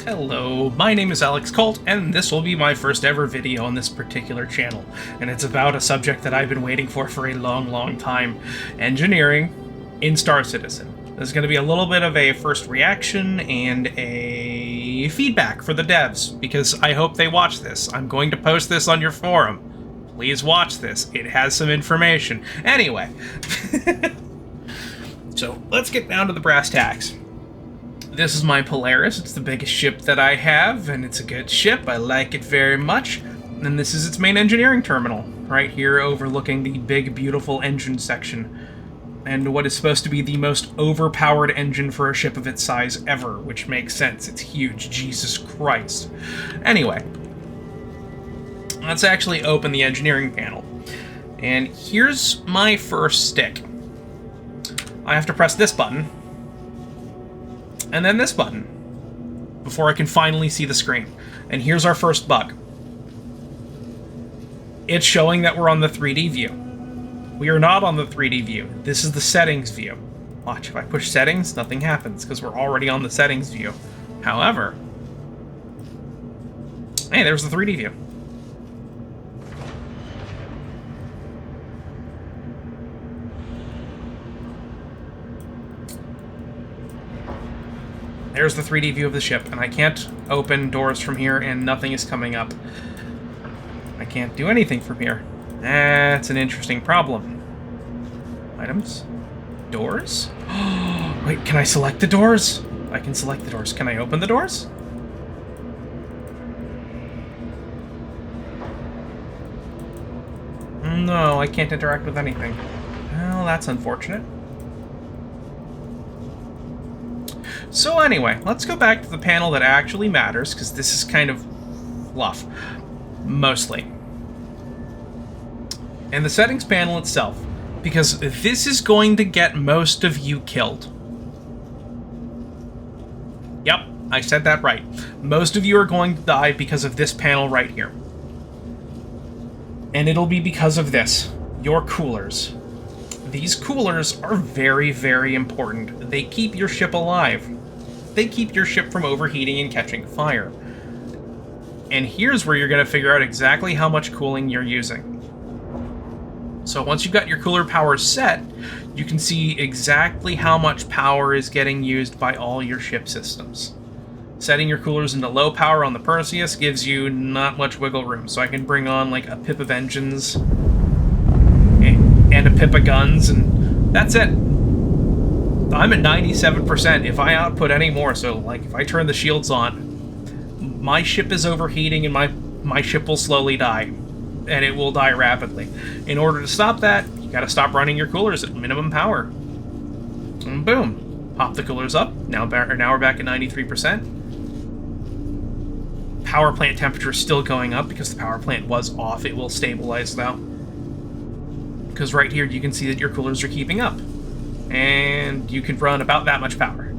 Hello, my name is Alex Colt, and this will be my first ever video on this particular channel, and it's about a subject that I've been waiting for a long time, engineering in Star Citizen. There's going to be a little bit of a first reaction and a feedback for the devs, because I hope they watch this. I'm going to post this on your forum. Please watch this. It has some information. Anyway, so let's get down to the brass tacks. This is my Polaris. It's the biggest ship that I have, and it's a good ship. I like it very much. And this is its main engineering terminal, right here overlooking the big, beautiful engine section. And what is supposed to be the most overpowered engine for a ship of its size ever, which makes sense. It's huge. Jesus Christ. Anyway, let's actually open the engineering panel. And here's my first stick. I have to press this button, and then this button, before I can finally see the screen. And here's our first bug. It's showing that we're on the 3D view. We are not on the 3D view. This is the settings view. Watch, if I push settings, nothing happens, because we're already on the settings view. However, hey, there's the 3D view. There's the 3D view of the ship, and I can't open doors from here, and nothing is coming up. I can't do anything from here. That's an interesting problem. Items? Doors? Wait, can I select the doors? I can select the doors. Can I open the doors? No, I can't interact with anything. Well, that's unfortunate. So anyway, let's go back to the panel that actually matters, because this is kind of fluff, mostly. And the settings panel itself, because this is going to get most of you killed. Yep, I said that right. Most of you are going to die because of this panel right here. And it'll be because of this, your coolers. These coolers are very important. They keep your ship alive. They keep your ship from overheating and catching fire. And here's where you're going to figure out exactly how much cooling you're using. So once you've got your cooler power set, you can see exactly how much power is getting used by all your ship systems. Setting your coolers into low power on the Perseus gives you not much wiggle room, so I can bring on like a pip of engines and a pip of guns, and that's it. I'm at 97% if I output any more, so like if I turn the shields on, my ship is overheating and my ship will slowly die, and it will die rapidly. In order to stop that, you gotta stop running your coolers at minimum power. And boom, pop the coolers up. Now we're back at 93%. Power plant temperature is still going up because the power plant was off. It will stabilize though, because right here you can see that your coolers are keeping up. And you can run about that much power.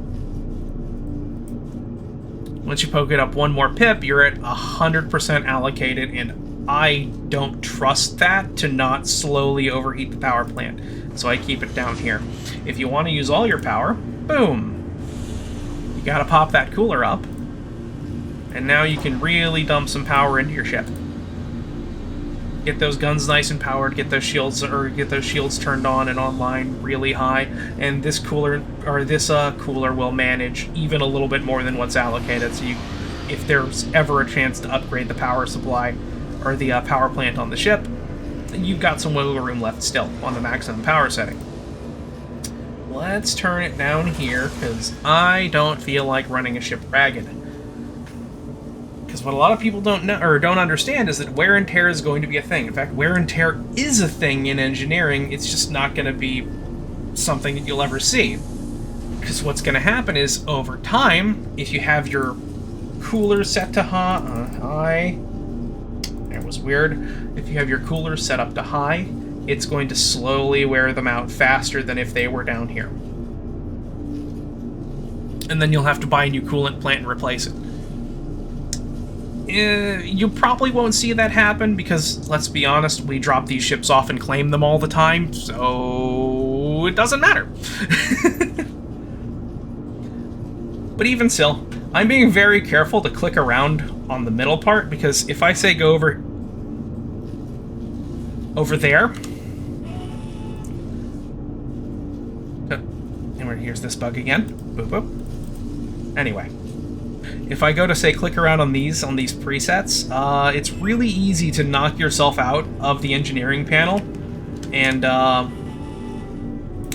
Once you poke it up one more pip, you're at 100% allocated, and I don't trust that to not slowly overheat the power plant, so I keep it down here. If you want to use all your power, boom! You gotta pop that cooler up, and now you can really dump some power into your ship. Get those guns nice and powered, get those shields turned on and online really high, and this cooler will manage even a little bit more than what's allocated. So if there's ever a chance to upgrade the power supply or the power plant on the ship, you've got some wiggle room left still on the maximum power setting. Let's turn it down here, because I don't feel like running a ship ragged. Because what a lot of people don't know or don't understand is that wear and tear is going to be a thing. In fact, wear and tear is a thing in engineering. It's just not going to be something that you'll ever see. Because what's going to happen is, over time, if you have your cooler set to high, that was weird. If you have your cooler set up to high, it's going to slowly wear them out faster than if they were down here. And then you'll have to buy a new coolant plant and replace it. You probably won't see that happen because, let's be honest, we drop these ships off and claim them all the time, so it doesn't matter. But even still, I'm being very careful to click around on the middle part, because if I say go over there, and here's this bug again. Boop, boop. Anyway, if I go to say click around on these presets, it's really easy to knock yourself out of the engineering panel and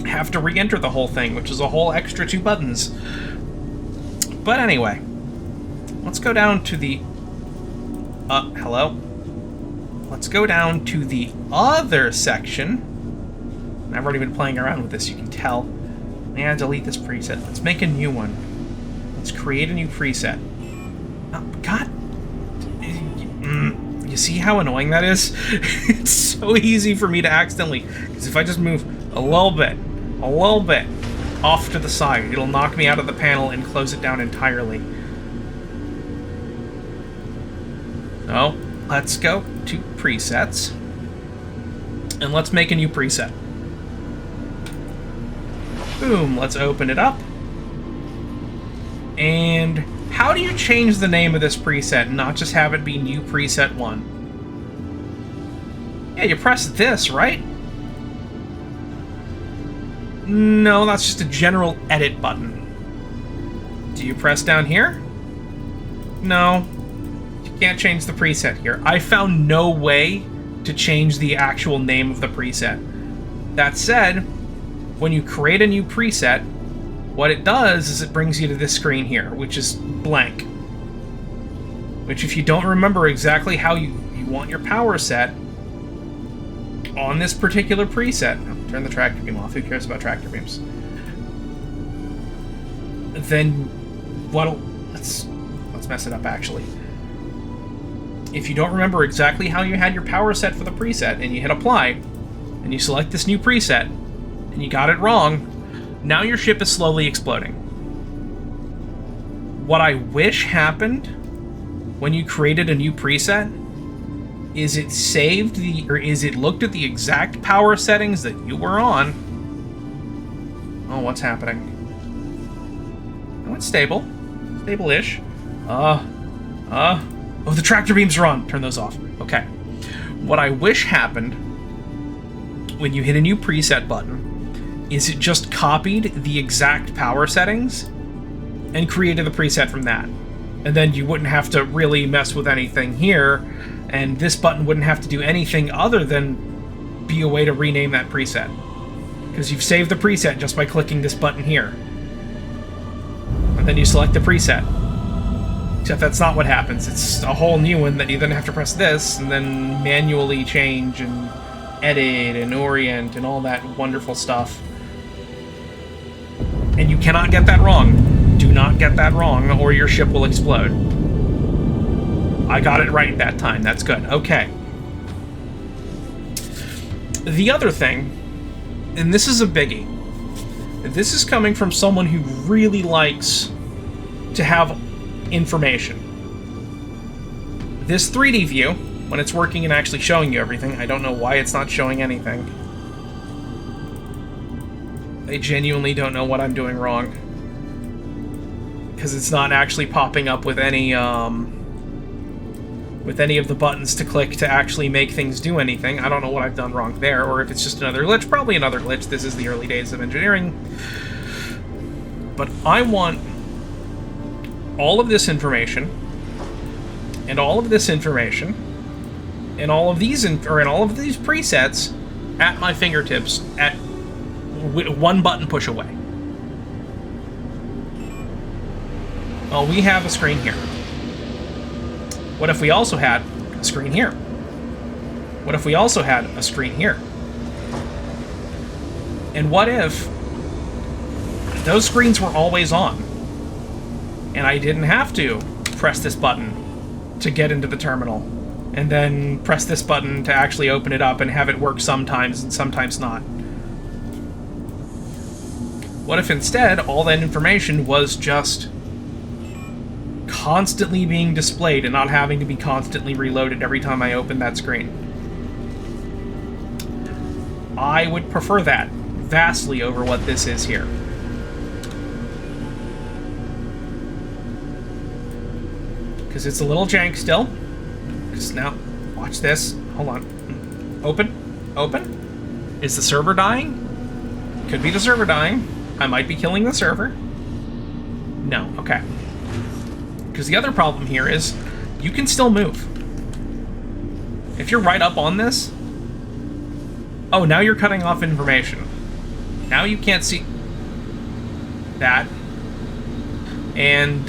have to re-enter the whole thing, which is a whole extra 2 buttons. But anyway, let's go down to the hello. Let's go down to the other section. I've already been playing around with this, you can tell. Yeah, delete this preset. Let's make a new one. Let's create a new preset. Oh, God. You see how annoying that is? It's so easy for me to accidentally... Because if I just move a little bit off to the side, it'll knock me out of the panel and close it down entirely. So, let's go to presets. And let's make a new preset. Boom, let's open it up. And how do you change the name of this preset and not just have it be new preset 1? Yeah, you press this, right? No, that's just a general edit button. Do you press down here? No. You can't change the preset here. I found no way to change the actual name of the preset. That said, when you create a new preset, what it does is it brings you to this screen here, which is blank. Which, if you don't remember exactly how you want your power set on this particular preset, turn the tractor beam off, who cares about tractor beams? Then, let's mess it up actually. If you don't remember exactly how you had your power set for the preset, and you hit apply, and you select this new preset, and you got it wrong, now your ship is slowly exploding. What I wish happened when you created a new preset is it looked at the exact power settings that you were on. Oh, what's happening? Oh, it's stable. Stable-ish. Oh, the tractor beams are on. Turn those off. Okay. What I wish happened when you hit a new preset button is it just copied the exact power settings and created the preset from that. And then you wouldn't have to really mess with anything here, and this button wouldn't have to do anything other than be a way to rename that preset. Because you've saved the preset just by clicking this button here. And then you select the preset. Except that's not what happens. It's a whole new one that you then have to press this, and then manually change and edit and orient and all that wonderful stuff. And you cannot get that wrong. Do not get that wrong, or your ship will explode. I got it right that time. That's good. Okay. The other thing, and this is a biggie, this is coming from someone who really likes to have information. This 3D view, when it's working and actually showing you everything, I don't know why it's not showing anything. I genuinely don't know what I'm doing wrong. Because it's not actually popping up with any of the buttons to click to actually make things do anything. I don't know what I've done wrong there, or if it's just another glitch. Probably another glitch. This is the early days of engineering. But I want all of this information, and all of this information, and all of these presets at my fingertips at one button push away. Well, we have a screen here. What if we also had a screen here? What if we also had a screen here? And what if those screens were always on, and I didn't have to press this button to get into the terminal, and then press this button to actually open it up and have it work sometimes and sometimes not? What if instead all that information was just constantly being displayed and not having to be constantly reloaded every time I open that screen? I would prefer that vastly over what this is here. because it's a little jank still. Because now, watch this. Hold on. Open. Open. Is the server dying? Could be the server dying. I might be killing the server. No. Okay. Because the other problem here is you can still move. If you're right up on this... Oh, now you're cutting off information. Now you can't see that. And,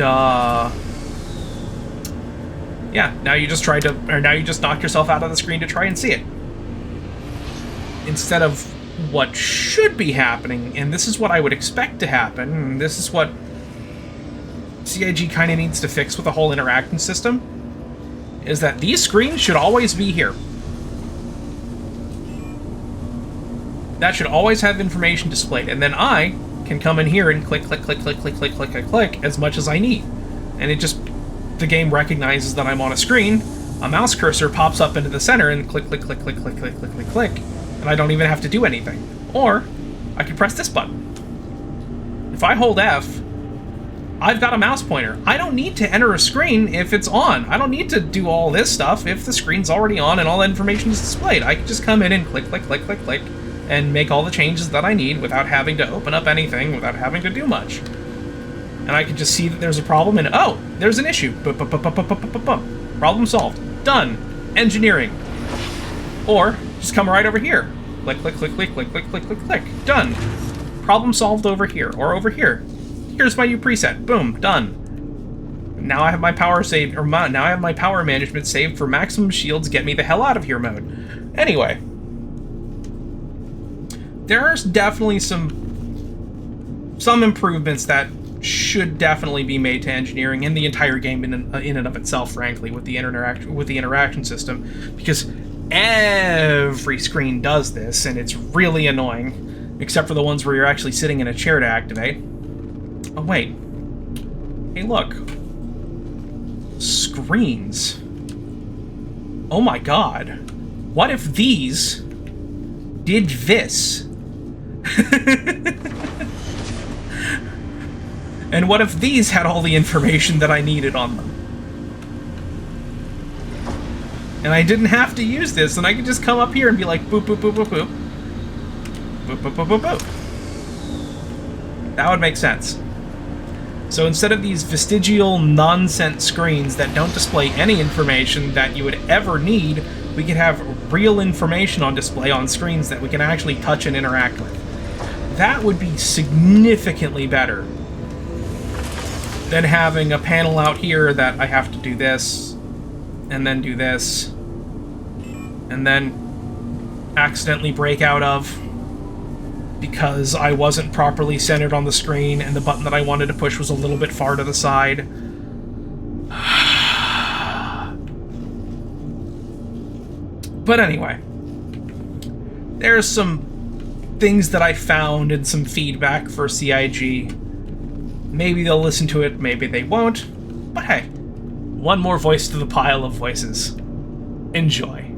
yeah, now you just tried to... Or now you just knocked yourself out of the screen to try and see it. Instead of what should be happening, and this is what I would expect to happen, and this is what CIG kind of needs to fix with the whole interaction system, is that these screens should always be here. That should always have information displayed, and then I can come in here and click, click, click, click, click, click, click, click, click, as much as I need. And it just, the game recognizes that I'm on a screen, a mouse cursor pops up into the center, and click, click, click, click, click, click, click, click, click, and I don't even have to do anything. Or, I can press this button. If I hold F, I've got a mouse pointer. I don't need to enter a screen if it's on. I don't need to do all this stuff if the screen's already on and all the information is displayed. I can just come in and click, click, click, click, click, and make all the changes that I need without having to open up anything, without having to do much. And I can just see that there's a problem and, oh, there's an issue. Problem solved. Done. Engineering. Or, just come right over here. Click, click, click, click, click, click, click, click, click. Done. Problem solved over here, or over here. Here's my new preset. Boom. Done. Now I have my power saved, or now I have my power management saved for maximum shields, get me the hell out of here mode. Anyway. There's definitely some improvements that should definitely be made to engineering in the entire game in and of itself, frankly, with the interaction system, because every screen does this, and it's really annoying, except for the ones where you're actually sitting in a chair to activate. Oh, wait. Hey, look. Screens. Oh my god. What if these did this? And what if these had all the information that I needed on them? And I didn't have to use this, and I could just come up here and be like, boop, boop, boop, boop, boop. Boop, boop, boop, boop, boop. That would make sense. So instead of these vestigial nonsense screens that don't display any information that you would ever need, we could have real information on display on screens that we can actually touch and interact with. That would be significantly better than having a panel out here that I have to do this, and then do this, and then accidentally break out of because I wasn't properly centered on the screen and the button that I wanted to push was a little bit far to the side. But anyway, there's some things that I found and some feedback for CIG. Maybe they'll listen to it, maybe they won't. But hey, one more voice to the pile of voices. Enjoy.